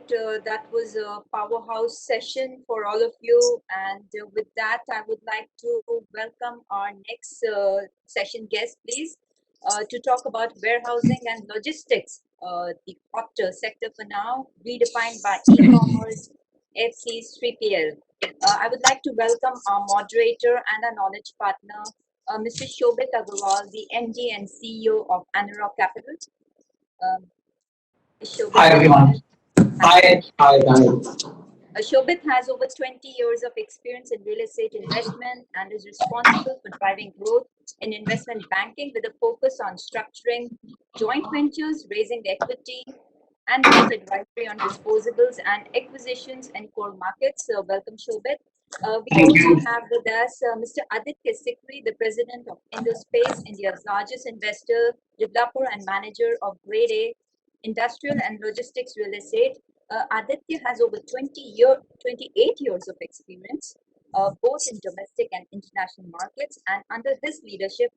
that was a powerhouse session for all of you. And with that, I would like to welcome our next session guest, please, to talk about warehousing and logistics, the hot sector for now, redefined by e-commerce, FC's 3PL. I would like to welcome our moderator and our knowledge partner, Mr. Shobhit Agarwal, the MD and CEO of Anarock Capital. Shobhit, hi everyone. Hi. Shobhit has over 20 years of experience in real estate investment and is responsible for driving growth in investment banking with a focus on structuring joint ventures, raising equity, and debt advisory on disposals and acquisitions in core markets. So welcome, Shobhit. We also have with us Mr. Aditya Sikri, the president of IndoSpace, India's largest investor, developer, and manager of Grade A industrial and logistics real estate. Aditya has over 28 years of experience, both in domestic and international markets. And under his leadership,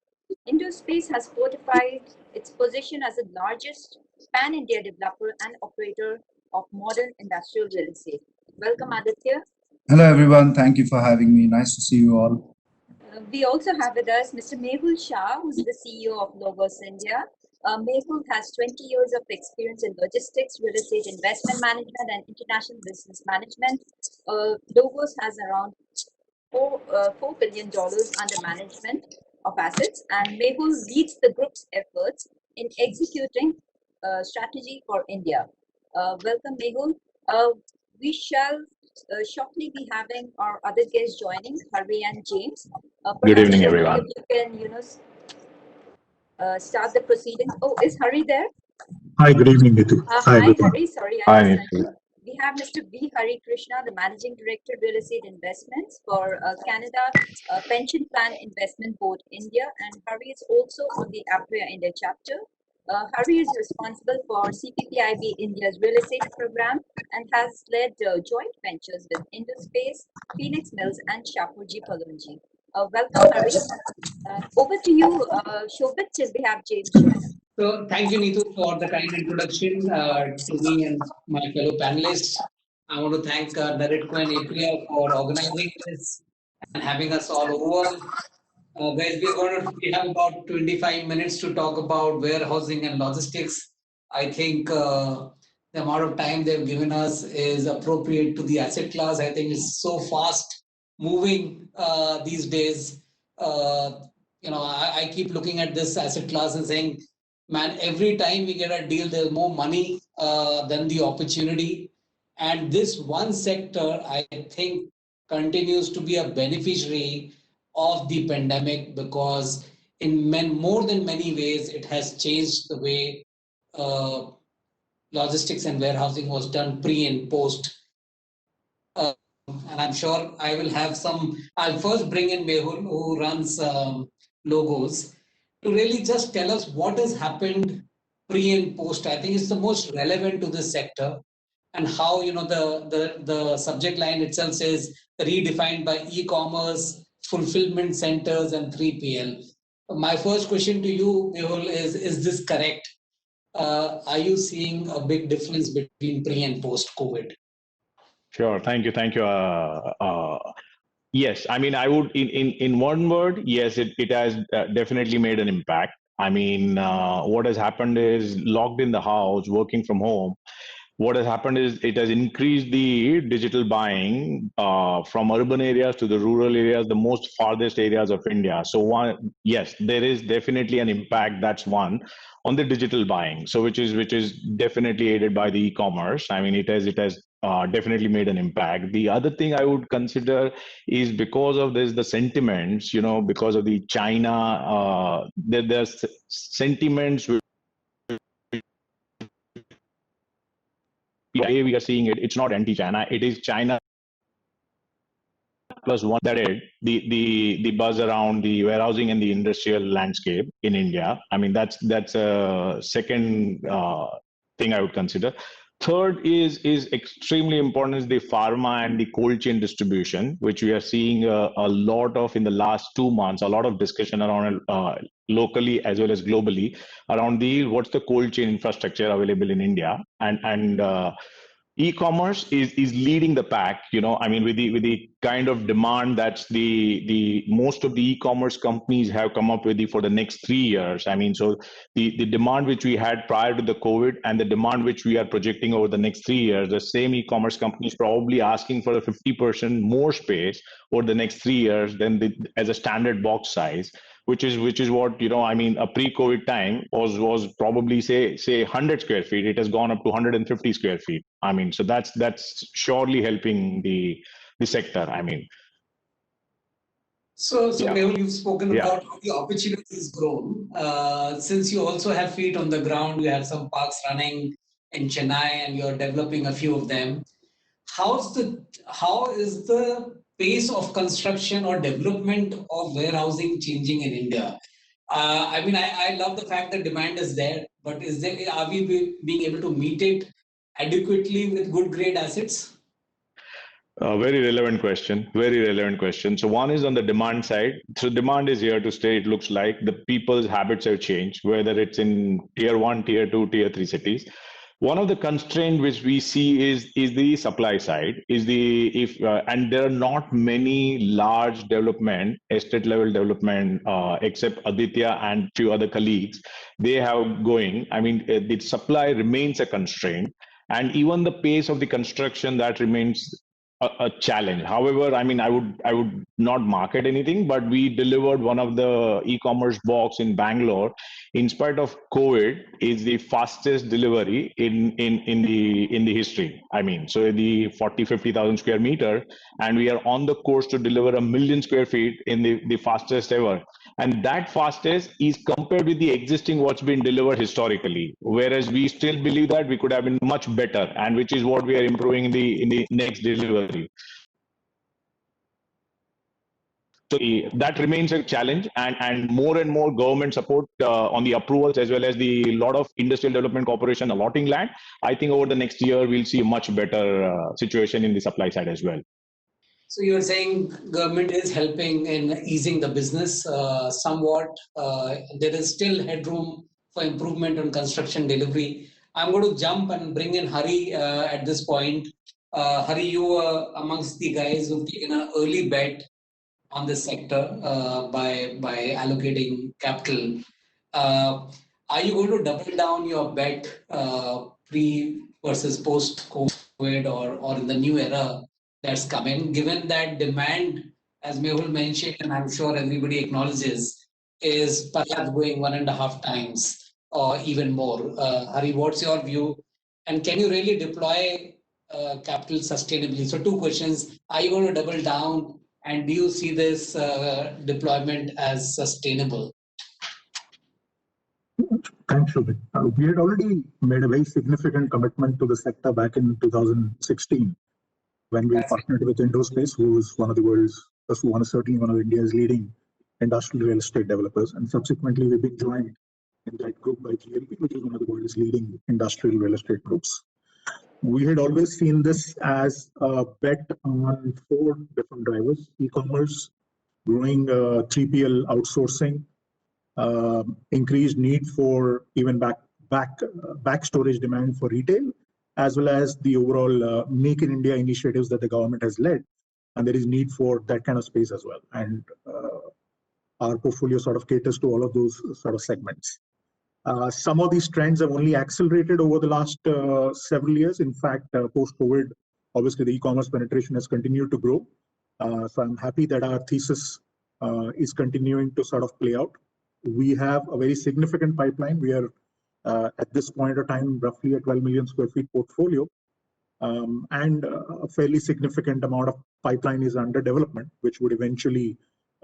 IndoSpace has fortified its position as the largest pan-India developer and operator of modern industrial real estate. Welcome, Aditya. Hello, everyone. Thank you for having me. Nice to see you all. We also have with us Mr. Mehul Shah, who's the CEO of Logos India. Mehul has 20 years of experience in logistics, real estate investment management, and international business management. Logos has around $4 billion under management of assets, and Mehul leads the group's efforts in executing strategy for India. Welcome, Mehul. We shall shortly be having our other guests joining, Hari and James. Good evening, everyone. You can, start the proceedings. Oh, is Hari there? Hi, good evening, Nitu. Hi, Hari. Sorry, Hi, Nitu. We have Mr. V. Hari Krishna, the Managing Director, Real Estate Investments for Canada Pension Plan Investment Board, India. And Hari is also on the APREA India chapter. Hari is responsible for CPPIB India's real estate program and has led joint ventures with IndoSpace, Phoenix Mills, and Shapoorji Pallonji. Welcome, Hari. Over to you, Shobhit, till we have James. So thank you, Neetu, for the kind introduction to me and my fellow panelists. I want to thank NAREDCO and APREA for organizing this and having us all over. Guys, we have about 25 minutes to talk about warehousing and logistics. I think the amount of time they've given us is appropriate to the asset class. I think it's so fast moving these days. I keep looking at this asset class and saying, man, every time we get a deal, there's more money than the opportunity. And this one sector, I think, continues to be a beneficiary of the pandemic because in more than many ways, it has changed the way logistics and warehousing was done pre and post. And I'm sure I will have some, I'll first bring in Mehul, who runs Logos, to really just tell us what has happened pre and post. I think it's the most relevant to this sector and how, the subject line itself says redefined by e-commerce, fulfillment centers, and 3PL. My first question to you, Mehul, is this correct? Are you seeing a big difference between pre and post COVID? Sure. Thank you. Yes, I mean, I would, in one word, yes, it has definitely made an impact. I mean, what has happened is locked in the house, working from home. What has happened is it has increased the digital buying from urban areas to the rural areas, the most farthest areas of India. So yes, there is definitely an impact. That's one on the digital buying. So which is definitely aided by the e-commerce. I mean, it has definitely made an impact. The other thing I would consider is because of this, the sentiments, because of the China, there's sentiments. The way we are seeing it, it's not anti-China. It is China plus one. That is the buzz around the warehousing and the industrial landscape in India. I mean, that's a second thing I would consider. Third is extremely important is the pharma and the cold chain distribution, which we are seeing a lot of in the last 2 months, a lot of discussion around locally as well as globally around what's the cold chain infrastructure available in India. And e-commerce is leading the pack, I mean, with the kind of demand that's the most of the e-commerce companies have come up with for the next 3 years. I mean, so the demand which we had prior to the COVID and the demand which we are projecting over the next 3 years, the same e-commerce companies probably asking for a 50% more space over the next 3 years than as a standard box size, which is what, I mean, a pre-COVID time was probably say 100 square feet. It has gone up to 150 square feet. I mean, so that's surely helping the sector. I mean, so yeah. Mehul, you've spoken Yeah. about how the opportunities grown. Since you also have feet on the ground, you have some parks running in Chennai, and you're developing a few of them. How is the pace of construction or development of warehousing changing in India? I mean, I love the fact that demand is there, but are we being able to meet it adequately with good grade assets? Very relevant question. Very relevant question. So one is on the demand side. So demand is here to stay. It looks like the people's habits have changed, whether it's in tier 1, tier 2, tier 3 cities. One of the constraints which we see is the supply side. And there are not many large development, estate level development, except Aditya and few other colleagues. They have going. I mean, the supply remains a constraint, and even the pace of the construction that remains a challenge. However, I mean, I would not market anything, but we delivered one of the e-commerce box in Bangalore. In spite of COVID, is the fastest delivery in the history. I mean, so the 50,000 square meter, and we are on the course to deliver 1 million square feet in the fastest ever. And that fastest is compared with the existing what's been delivered historically. Whereas we still believe that we could have been much better, and which is what we are improving in the next delivery. So that remains a challenge, and more government support on the approvals, as well as the lot of industrial development corporation allotting land. I think over the next year we'll see a much better situation in the supply side as well. So you're saying government is helping in easing the business somewhat. There is still headroom for improvement on construction delivery. I'm going to jump and bring in Hari at this point. Hari, you were amongst the guys who've taken an early bet on this sector by allocating capital. Are you going to double down your bet pre versus post COVID or in the new era that's coming, given that demand, as Mehul mentioned, and I'm sure everybody acknowledges, is perhaps going 1.5 times or even more? Hari, what's your view? And can you really deploy capital sustainably? So 2 questions. Are you going to double down? And do you see this deployment as sustainable? Thanks, Shobhit. We had already made a very significant commitment to the sector back in 2016 when we partnered with IndoSpace, who is certainly one of India's leading industrial real estate developers. And subsequently, we've been joined in that group by GLP, which is one of the world's leading industrial real estate groups. We had always seen this as a bet on 4 different drivers: e-commerce, growing 3PL outsourcing, increased need for even back storage demand for retail, as well as the overall Make in India initiatives that the government has led. And there is need for that kind of space as well. And our portfolio sort of caters to all of those sort of segments. Some of these trends have only accelerated over the last several years. In fact, post-COVID, obviously the e-commerce penetration has continued to grow. So I'm happy that our thesis is continuing to sort of play out. We have a very significant pipeline. We are at this point of time roughly a 12 million square feet portfolio, and a fairly significant amount of pipeline is under development, which would eventually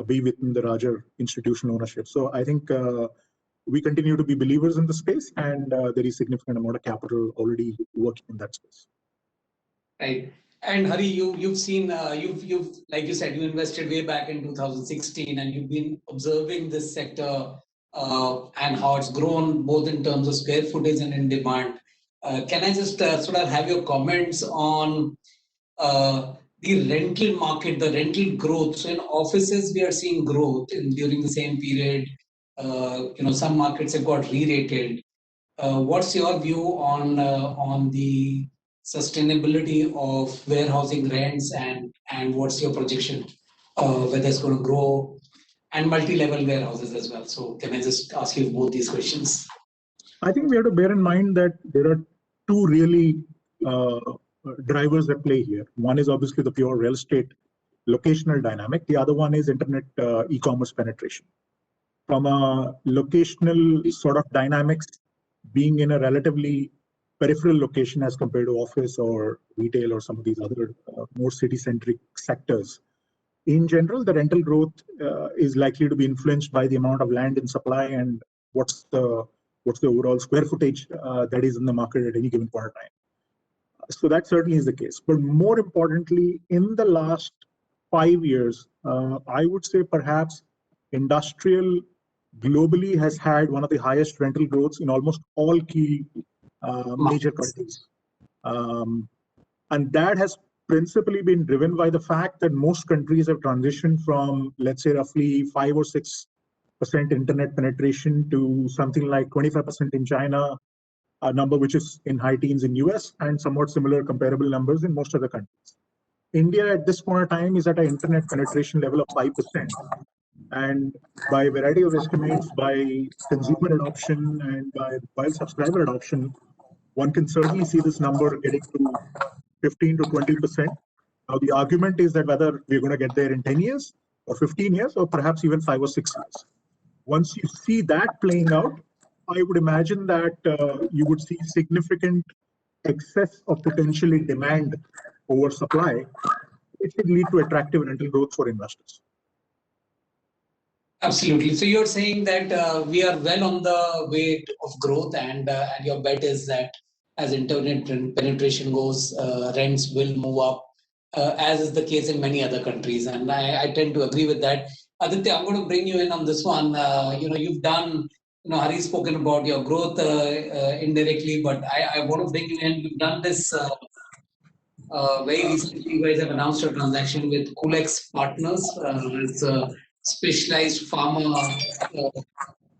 be within the larger institutional ownership. So I think we continue to be believers in the space, and there is significant amount of capital already working in that space. Right. And Hari, you've seen, you've like you said, you invested way back in 2016, and you've been observing this sector and how it's grown both in terms of square footage and in demand. Can I just sort of have your comments on the rental market, the rental growth? So in offices, we are seeing growth during the same period. Some markets have got re-rated. What's your view on the sustainability of warehousing rents and what's your projection, whether it's going to grow, and multi-level warehouses as well. So can I just ask you both these questions? I think we have to bear in mind that there are two really drivers at play here. One is obviously the pure real estate locational dynamic. The other one is internet e-commerce penetration. From a locational sort of dynamics, being in a relatively peripheral location as compared to office or retail or some of these other more city-centric sectors, in general, the rental growth is likely to be influenced by the amount of land in supply and what's the overall square footage that is in the market at any given point of time. So that certainly is the case. But more importantly, in the last 5 years, I would say perhaps industrial globally has had one of the highest rental growths in almost all key major countries. And that has principally been driven by the fact that most countries have transitioned from, let's say, roughly 5 or 6% internet penetration to something like 25% in China, a number which is in high teens in US, and somewhat similar comparable numbers in most other countries. India at this point of time is at an internet penetration level of 5%. And by a variety of estimates, by consumer adoption and by subscriber adoption, one can certainly see this number getting to 15 to 20%. Now, the argument is that whether we're going to get there in 10 years or 15 years or perhaps even 5 or 6 years. Once you see that playing out, I would imagine that you would see significant excess of potentially demand over supply, which would lead to attractive rental growth for investors. Absolutely. So you're saying that we are well on the way of growth, and your bet is that as internet penetration goes, rents will move up, as is the case in many other countries. And I tend to agree with that. Aditya, I'm going to bring you in on this one. You've done, Hari's spoken about your growth indirectly, but I want to bring you in. You've done this very recently. You guys have announced a transaction with Coolx Partners. It's a specialized pharma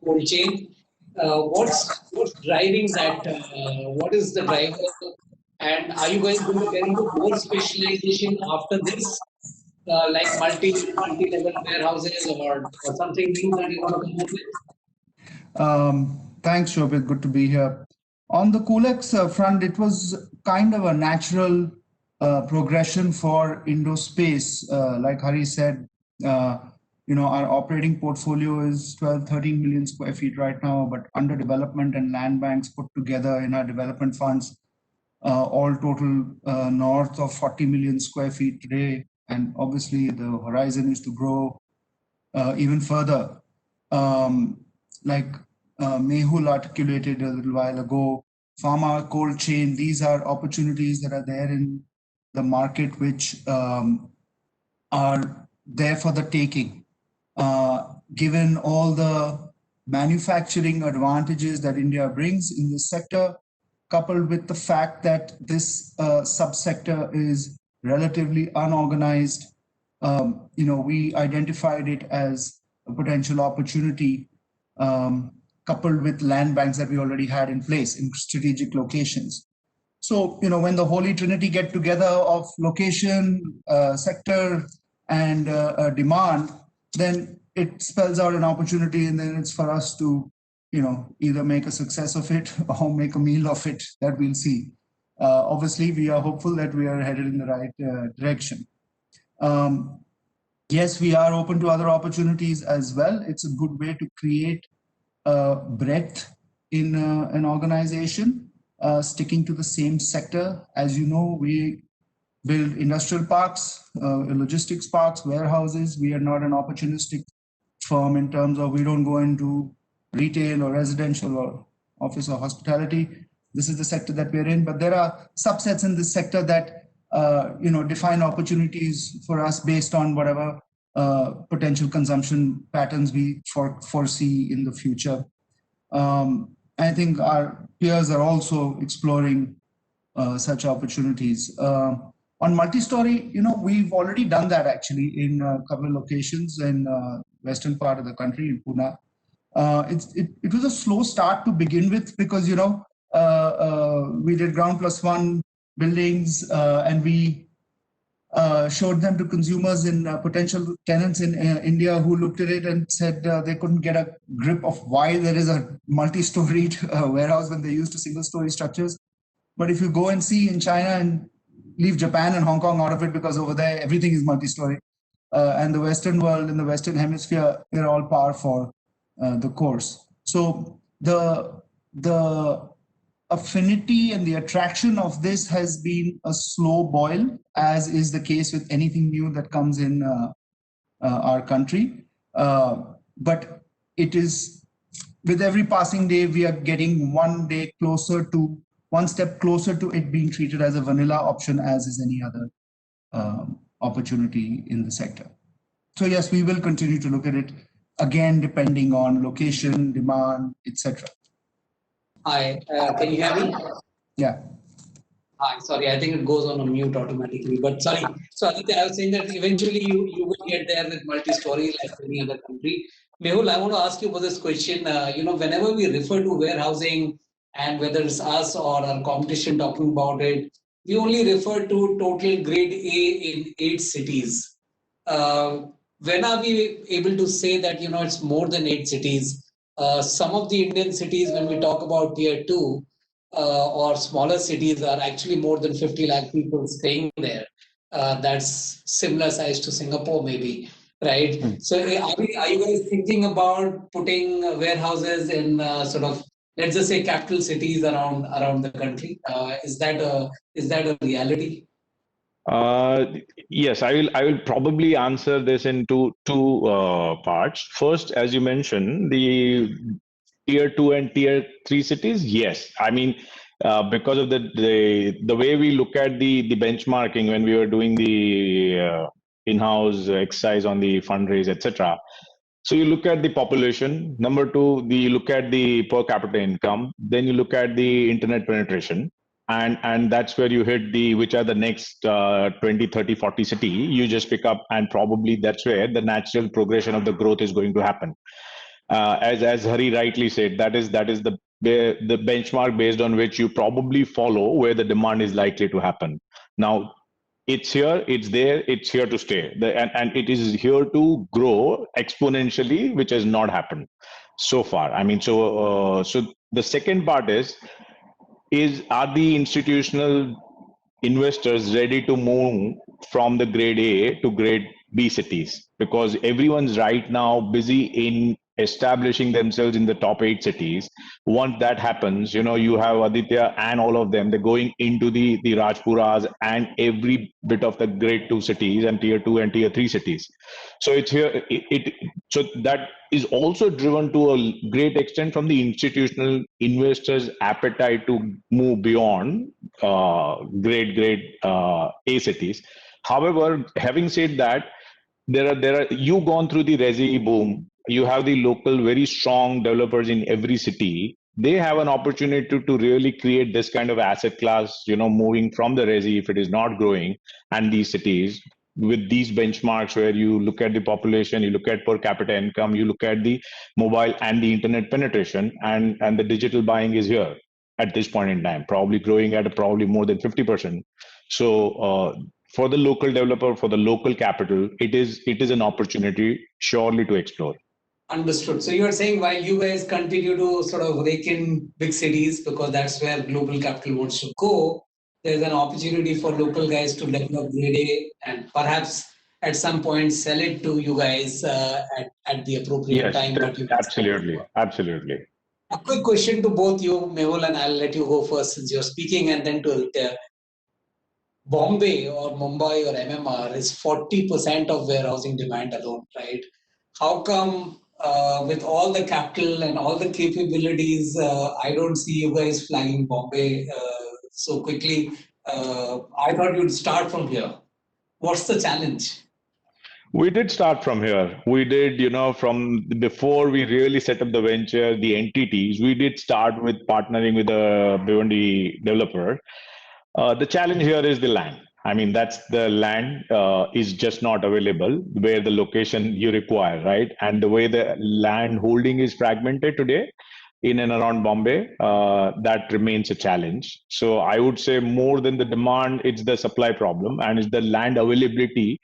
cold chain. What's driving that? What is the driver? And are you guys going to get into more specialization after this, like multi-level warehouses or something new that you want to come up with? Thanks, Shobhit. Good to be here. On the Coolx front, it was kind of a natural progression for IndoSpace. Like Hari said, our operating portfolio is 12-13 million square feet right now, but under development and land banks put together in our development funds, all total north of 40 million square feet today. And obviously the horizon is to grow even further. Like Mehul articulated a little while ago, pharma cold chain, these are opportunities that are there in the market which are there for the taking. Given all the manufacturing advantages that India brings in this sector, coupled with the fact that this subsector is relatively unorganized, we identified it as a potential opportunity, coupled with land banks that we already had in place in strategic locations. So, when the Holy Trinity get together of location, sector, and demand, then it spells out an opportunity, and then it's for us to, either make a success of it or make a meal of it. That we'll see. Obviously, we are hopeful that we are headed in the right direction. Yes, we are open to other opportunities as well. It's a good way to create breadth in an organization, sticking to the same sector. As you know, we build industrial parks, logistics parks, warehouses. We are not an opportunistic firm in terms of we don't go into retail or residential or office or hospitality. This is the sector that we're in, but there are subsets in this sector that define opportunities for us based on whatever potential consumption patterns we foresee in the future. I think our peers are also exploring such opportunities. On multi-story, we've already done that actually in a couple of locations in western part of the country, in Pune. It was a slow start to begin with because, we did ground plus one buildings, and we showed them to consumers in potential tenants in India who looked at it and said they couldn't get a grip of why there is a multi-storied warehouse when they're used to single-story structures. But if you go and see in China and leave Japan and Hong Kong out of it, because over there everything is multi-story, and the Western world, in the Western hemisphere, they're all par for the course. So the affinity and the attraction of this has been a slow boil, as is the case with anything new that comes in our country. But it is, with every passing day, we are getting one step closer to it being treated as a vanilla option, as is any other opportunity in the sector. So yes, we will continue to look at it, again, depending on location, demand, etc. Hi, can you hear me? Yeah. Hi, sorry, I think it goes on mute automatically, but sorry. So Aditya, I was saying that eventually you will get there with multi-story like any other country. Mehul, I want to ask you about this question. Whenever we refer to warehousing, and whether it's us or our competition talking about it, we only refer to total grade A in 8 cities. When are we able to say that, it's more than 8 cities? Some of the Indian cities, when we talk about tier 2, or smaller cities, are actually more than 50 lakh people staying there. That's similar size to Singapore, maybe, right? So are you guys thinking about putting warehouses in sort of, let's just say, capital cities around the country? Is that a reality? Yes, I will probably answer this in two parts. First, as you mentioned, the tier 2 and tier 3 cities, yes. I mean, because of the way we look at the benchmarking when we were doing the in-house exercise on the fundraise, etc. So you look at the population. Number 2, you look at the per capita income. Then you look at the internet penetration. And that's where you hit which are the next 20, 30, 40 city. You just pick up, and probably that's where the natural progression of the growth is going to happen. As Hari rightly said, that is the benchmark based on which you probably follow where the demand is likely to happen. Now, it's here, it's there, it's here to stay, and it is here to grow exponentially, which has not happened so far. I mean, so the second part is are the institutional investors ready to move from the grade A to grade B cities? Because everyone's right now busy in establishing themselves in the top 8 cities. Once that happens, you have Aditya and all of them, they're going into the Rajpuras and every bit of the grade 2 cities and tier 2 and tier 3 cities. So it's here, so that is also driven to a great extent from the institutional investors' appetite to move beyond grade A cities. However, having said that, you've gone through the resi boom. You have the local, very strong developers in every city. They have an opportunity to really create this kind of asset class, moving from the resi if it is not growing, and these cities with these benchmarks where you look at the population, you look at per capita income, you look at the mobile and the internet penetration, and the digital buying is here at this point in time, probably growing at probably more than 50%. So for the local developer, for the local capital, it is an opportunity surely to explore. Understood. So you are saying while you guys continue to sort of rake in big cities because that's where global capital wants to go, there's an opportunity for local guys to develop grade A and perhaps at some point sell it to you guys at the appropriate time. But absolutely. A quick question to both you, Mehul, and I'll let you go first since you're speaking, and then to Aditya. Bombay or Mumbai or MMR is 40% of warehousing demand alone, right? How come with all the capital and all the capabilities, I don't see you guys flagging Bombay so quickly? I thought you'd start from here. What's the challenge? We did start from here. We did, from before we really set up the venture, the entities, we did start with partnering with a Bhiwandi developer. The challenge here is the land. I mean, that's the land is just not available where the location you require, right? And the way the land holding is fragmented today, in and around Bombay, that remains a challenge. So I would say more than the demand, it's the supply problem, and it's the land availability,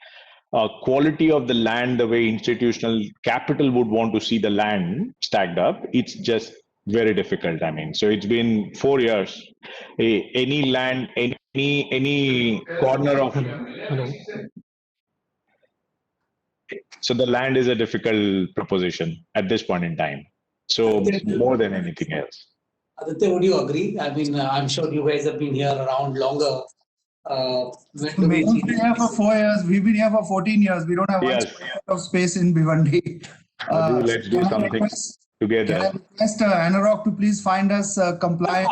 quality of the land, the way institutional capital would want to see the land stacked up. It's just very difficult. I mean, so it's been 4 years. Any land, any corner of. Hello. So the land is a difficult proposition at this point in time. So more than anything else. Aditya, would you agree? I mean, I'm sure you guys have been here around longer. When do we Mehul's see been here for 4 years. We've been here for 14 years. We don't have one Yes. square foot of space in Bhiwandi. Let's do something together. Can I request Anarock to please find us compliant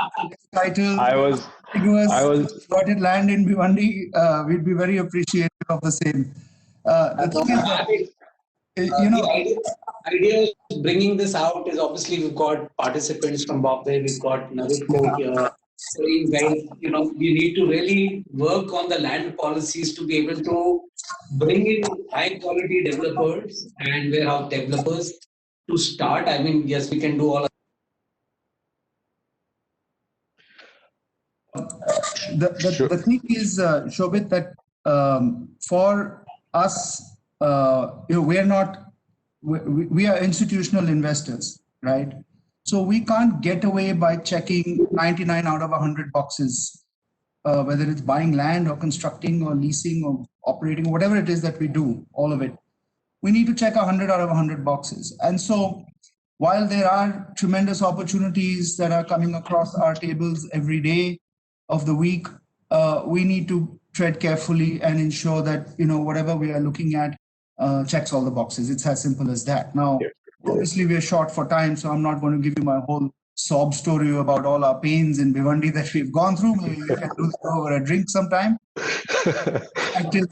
title, I was plotted land in Bhiwandi? We'd be very appreciative of the same. The thing is that, the idea of bringing this out is obviously we've got participants from Bombay, we've got NAREDCO here. So guys, we need to really work on the land policies to be able to bring in high quality developers and warehouse developers to start. I mean, yes, we can do all. The thing is, Shobhit, that for us, we are institutional investors, right? So we can't get away by checking 99 out of 100 boxes, whether it's buying land or constructing or leasing or operating, whatever it is that we do, all of it. We need to check 100 out of 100 boxes. And so while there are tremendous opportunities that are coming across our tables every day of the week, we need to tread carefully and ensure that, whatever we are looking at checks all the boxes. It's as simple as that. Now, obviously, we are short for time, so I'm not going to give you my whole sob story about all our pains in Bhiwandi that we've gone through. Maybe we can do that over a drink sometime. Until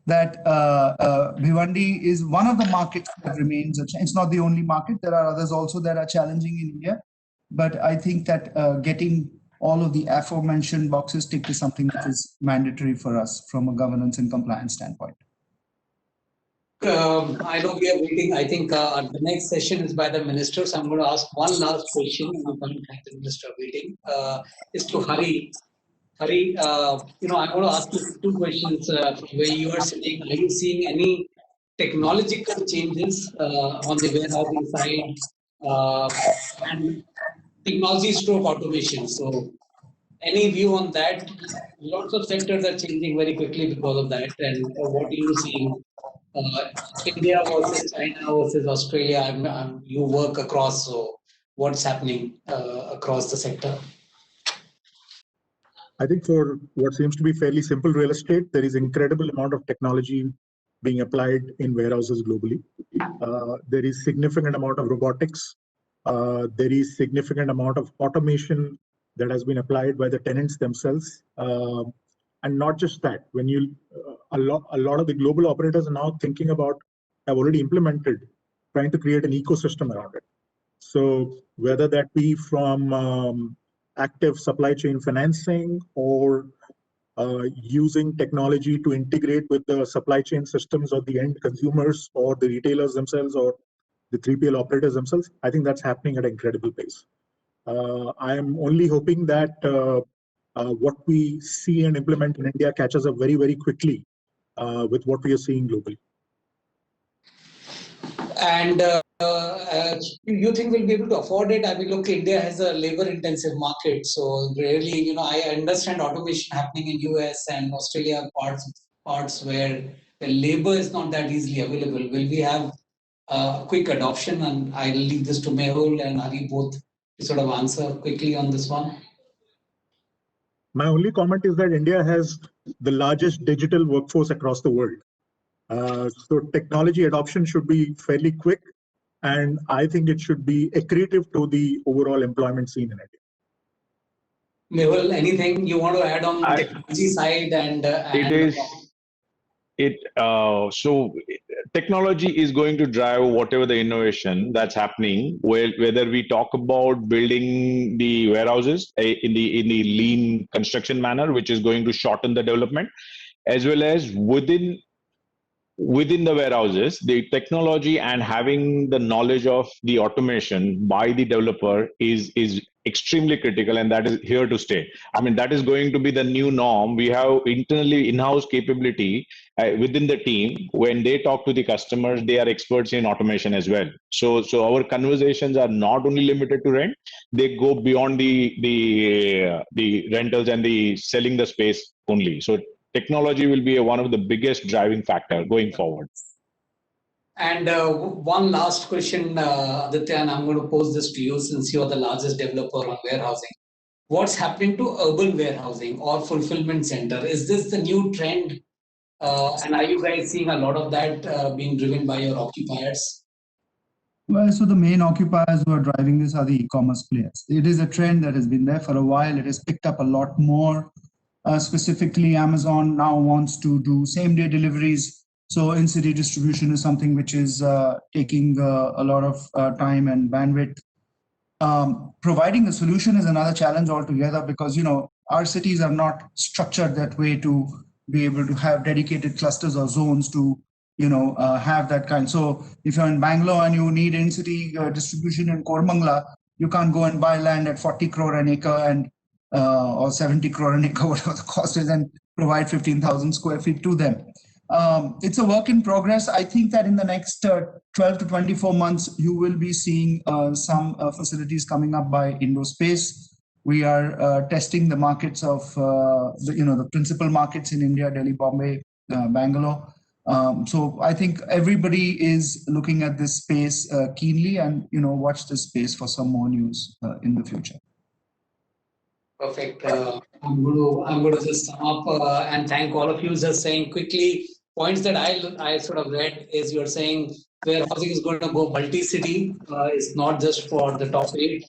that Bhiwandi is one of the markets that remains. It's not the only market. There are others also that are challenging in India. But I think that getting all of the aforementioned boxes ticked is something that is mandatory for us from a governance and compliance standpoint. I know we are waiting. I think the next session is by the minister. So I'm going to ask one last question. I'm going to thank the minister waiting. Is to Hari. Hari, I'm going to ask you two questions from where you are sitting. Are you seeing any technological changes on the warehousing side and technology stroke automation? So any view on that? Lots of sectors are changing very quickly because of that. And what are you seeing? India versus China versus Australia, you work across, so what's happening across the sector? I think for what seems to be fairly simple real estate, there is incredible amount of technology being applied in warehouses globally. There is significant amount of robotics. There is significant amount of automation that has been applied by the tenants themselves. And not just that, when you a lot of the global operators are now thinking about, have already implemented, trying to create an ecosystem around it. So whether that be from active supply chain financing or using technology to integrate with the supply chain systems of the end consumers or the retailers themselves or the 3PL operators themselves, I think that's happening at an incredible pace. I am only hoping that what we see and implement in India catches up very, very quickly with what we are seeing globally. And you think we'll be able to afford it? I mean, look, India has a labor-intensive market, so really, I understand automation happening in US and Australia parts where the labor is not that easily available. Will we have quick adoption? And I'll leave this to Mehul and Hari both to sort of answer quickly on this one. My only comment is that India has the largest digital workforce across the world. So technology adoption should be fairly quick, and I think it should be accretive to the overall employment scene in India. Mehul, anything you want to add on the technology side? So technology is going to drive whatever the innovation that's happening, whether we talk about building the warehouses in the lean construction manner, which is going to shorten the development, as well as within within the warehouses, the technology and having the knowledge of the automation by the developer is extremely critical, and that is here to stay. I mean, that is going to be the new norm. We have internally in-house capability within the team. When they talk to the customers, they are experts in automation as well. So our conversations are not only limited to rent; they go beyond the rentals and the selling the space only. So technology will be one of the biggest driving factor going forward. And one last question, Aditya, and I'm going to pose this to you since you're the largest developer on warehousing. What's happening to urban warehousing or fulfillment center? Is this the new trend? And are you guys seeing a lot of that being driven by your occupiers? Well, so the main occupiers who are driving this are the e-commerce players. It is a trend that has been there for a while. It has picked up a lot more. Specifically, Amazon now wants to do same-day deliveries. So in-city distribution is something which is taking a lot of time and bandwidth. Providing the solution is another challenge altogether because, our cities are not structured that way to be able to have dedicated clusters or zones to, have that kind. So if you're in Bangalore and you need in-city distribution in Koramangala, you can't go and buy land at 40 crore an acre and or 70 crore an acre, whatever the cost is, and provide 15,000 square feet to them. It's a work in progress. I think that in the next 12 to 24 months, you will be seeing some facilities coming up by IndoSpace. We are testing the markets of the principal markets in India: Delhi, Bombay, Bangalore. So I think everybody is looking at this space keenly, and watch this space for some more news in the future. Perfect. I'm going to just sum up and thank all of you. Just saying quickly, points that I sort of read is you're saying warehousing is going to go multi-city. It's not just for the top 8.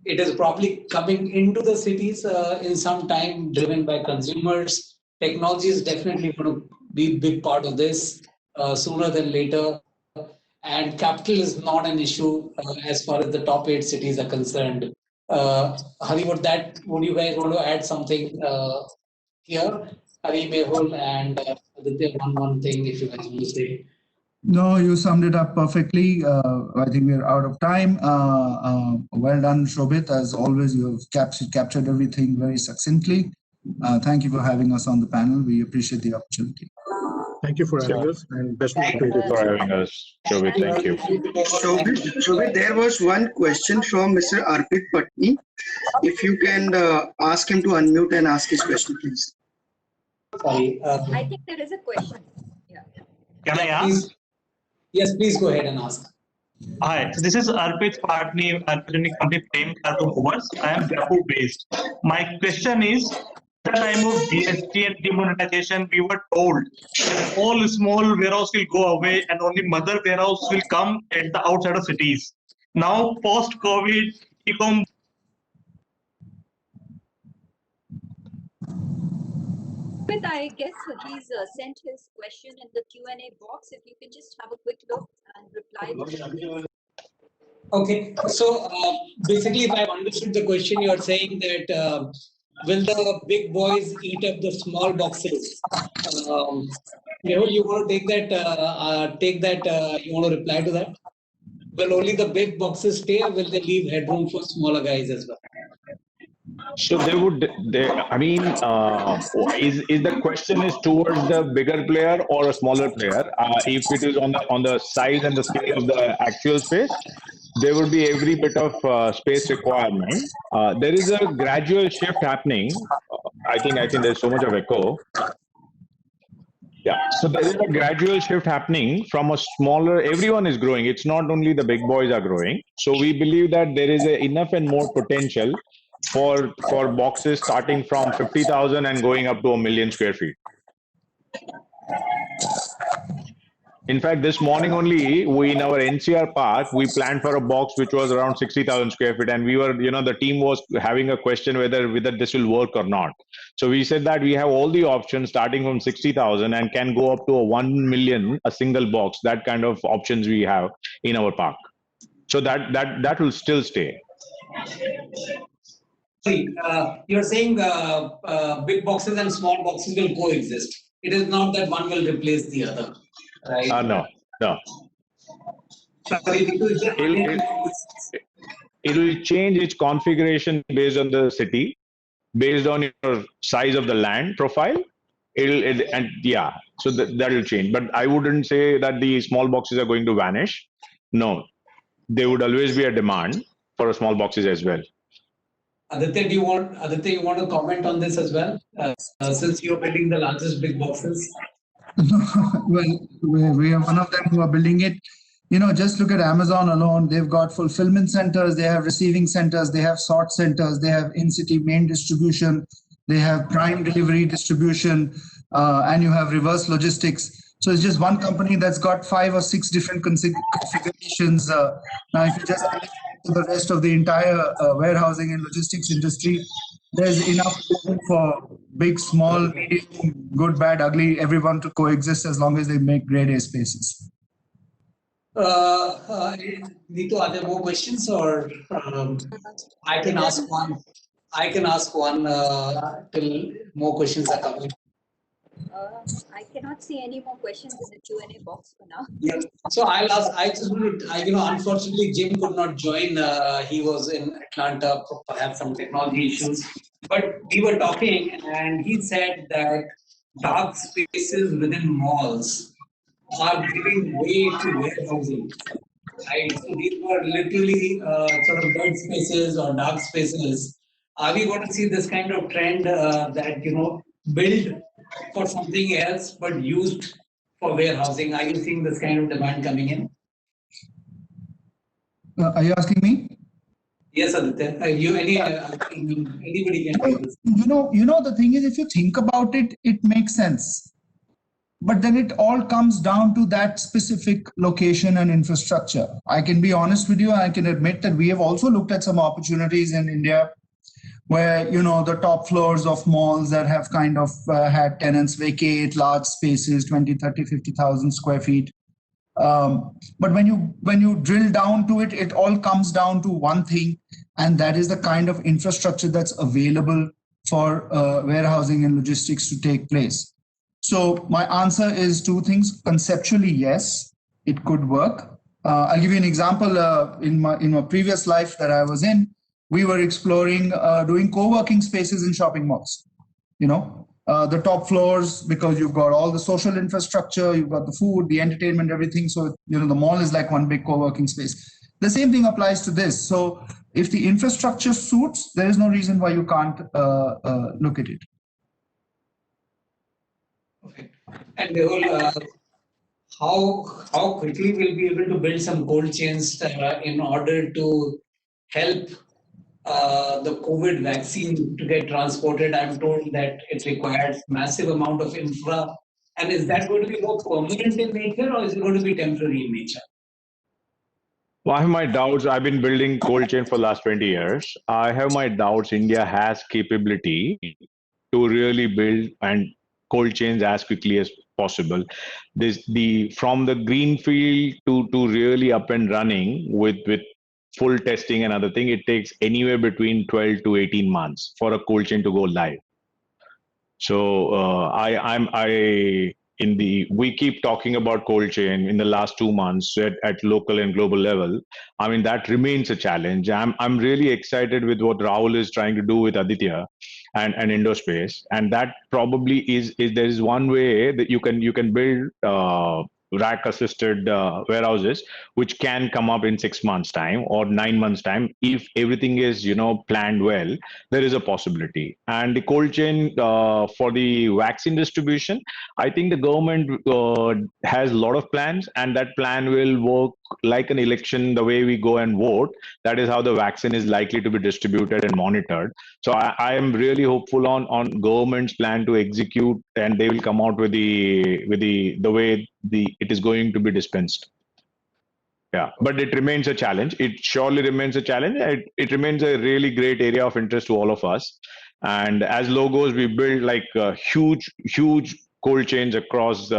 It is probably coming into the cities in some time, driven by consumers. Technology is definitely going to be a big part of this sooner than later. And capital is not an issue as far as the top 8 cities are concerned. Hari, would you guys want to add something here? Hari, Mehul, and Aditya, one thing if you guys want to say. No, you summed it up perfectly. I think we're out of time. Well done, Shobhit. As always, you have captured everything very succinctly. Thank you for having us on the panel. We appreciate the opportunity. Thank you for having us, and best of luck. Thank you for having us, Shobhit. Thank you. Shobhit, there was one question from Mr. Arpit Patni. If you can ask him to unmute and ask his question, please. Sorry. I think there is a question. Yeah. Can I ask? Yes, please go ahead and ask. Hi, so this is Arpit Patni, representing company Flame Cargo Movers. I am Jaipur based. My question is, at the time of GST and demonetization, we were told that all small warehouse will go away and only mother warehouse will come at the outside of cities. Now, post-COVID, e-com. But I guess he's sent his question in the Q&A box. If you can just have a quick look and reply. Okay, so basically, if I've understood the question, you're saying that will the big boys eat up the small boxes? Mehul, you want to take that? You want to reply to that? Will only the big boxes stay, or will they leave headroom for smaller guys as well? So is the question is towards the bigger player or a smaller player? If it is on the size and the scale of the actual space, there would be every bit of space requirement. There is a gradual shift happening. I think there's so much of echo. Yeah, so there is a gradual shift happening from a smaller, everyone is growing. It's not only the big boys are growing. So we believe that there is enough and more potential for boxes starting from 50,000 and going up to 1 million square feet. In fact, this morning only, we in our NCR park, we planned for a box which was around 60,000 square feet, and we were, the team was having a question whether this will work or not. So we said that we have all the options starting from 60,000 and can go up to a 1 million, a single box. That kind of options we have in our park. So that will still stay. You're saying big boxes and small boxes will coexist. It is not that one will replace the other. right? No. Sorry, Nitu, is there It will change its configuration based on the city, based on your size of the land profile. So that will change. But I wouldn't say that the small boxes are going to vanish. No, there would always be a demand for small boxes as well. Aditya, you want to comment on this as well? Since you're building the largest big boxes. Well, we are one of them who are building it. Just look at Amazon alone. They've got fulfillment centers, they have receiving centers, they have sort centers, they have in-city main distribution, they have prime delivery distribution, and you have reverse logistics. So it's just one company that's got 5 or 6 different configurations. Now, if you just add to the rest of the entire warehousing and logistics industry, there's enough room for big, small, medium, good, bad, ugly, everyone to coexist as long as they make grade A spaces. Neetu, are there more questions, or I can ask one? I can ask one till more questions are coming. I cannot see any more questions in the Q&A box for now. Yeah. So I'll ask. I just want to. Unfortunately, Jim could not join. He was in Atlanta, perhaps some technology issues. But we were talking, and he said that dark spaces within malls are giving way to warehousing. Right. So these were literally sort of dead spaces or dark spaces. Are we going to see this kind of trend that build for something else but used for warehousing? Are you seeing this kind of demand coming in? Are you asking me? Yes, Aditya. Anybody can take this. The thing is, if you think about it, it makes sense. But then it all comes down to that specific location and infrastructure. I can be honest with you. I can admit that we have also looked at some opportunities in India where, the top floors of malls that have kind of had tenants vacate large spaces, 20, 30, 50,000 square feet. But when you drill down to it, it all comes down to one thing, and that is the kind of infrastructure that's available for warehousing and logistics to take place. So my answer is 2 things. Conceptually, yes, it could work. I'll give you an example. In my previous life that I was in, we were exploring doing co-working spaces in shopping malls. The top floors, because you've got all the social infrastructure, you've got the food, the entertainment, everything. So, the mall is like one big co-working space. The same thing applies to this. So if the infrastructure suits, there is no reason why you can't look at it. Okay. And Mehul, how quickly we'll be able to build some cold chains in order to help the COVID vaccine to get transported? I'm told that it requires massive amount of infra. And is that going to be more permanent in nature, or is it going to be temporary in nature? Well, I have my doubts. I've been building cold chain for the last 20 years. I have my doubts India has capability to really build and cold chains as quickly as possible. From the greenfield to really up and running with full testing and other thing, it takes anywhere between 12 to 18 months for a cold chain to go live. So we keep talking about cold chain in the last 2 months at local and global level. I mean, that remains a challenge. I'm really excited with what Rahul is trying to do with Aditya and IndoSpace, and that probably is there is one way that you can build rack assisted warehouses which can come up in 6 months time or 9 months time if everything is planned well. There is a possibility. And the cold chain for the vaccine distribution, I think the government has a lot of plans, and that plan will work like an election. The way we go and vote, that is how the vaccine is likely to be distributed and monitored. So I am really hopeful on government's plan to execute, and they will come out with the way it is going to be dispensed. Yeah, but it remains a challenge. It surely remains a challenge. It remains a really great area of interest to all of us. And as logos, we build like huge cold chains across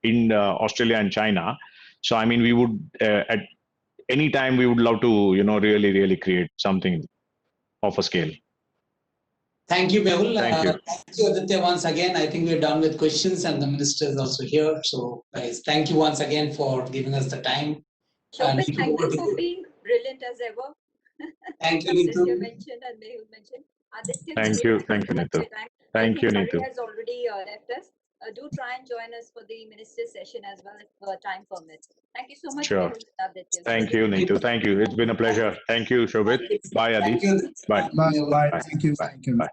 in Australia and China. So I mean, we would at any time we would love to really create something of a scale. Thank you, Mehul. Thank you. Thank you, Aditya, once again. I think we're done with questions and the minister is also here. So, guys, thank you once again for giving us the time. Shobhit, thank you for being brilliant as ever. Thank you, Aditya Neetu. mentioned and Mehul mentioned. Aditya, Thank you, Neetu. Thank you, Neetu. has already left us. Do try and join us for the minister's session as well if time permits. Thank you so much, Sure. Mehul and Aditya. Thank you, Neetu. Thank you. It's been a pleasure. Thank you, Shobhit. Bye, Adi. Thank you. Bye. Bye. Bye. Thank you. Bye. Thank you. Bye.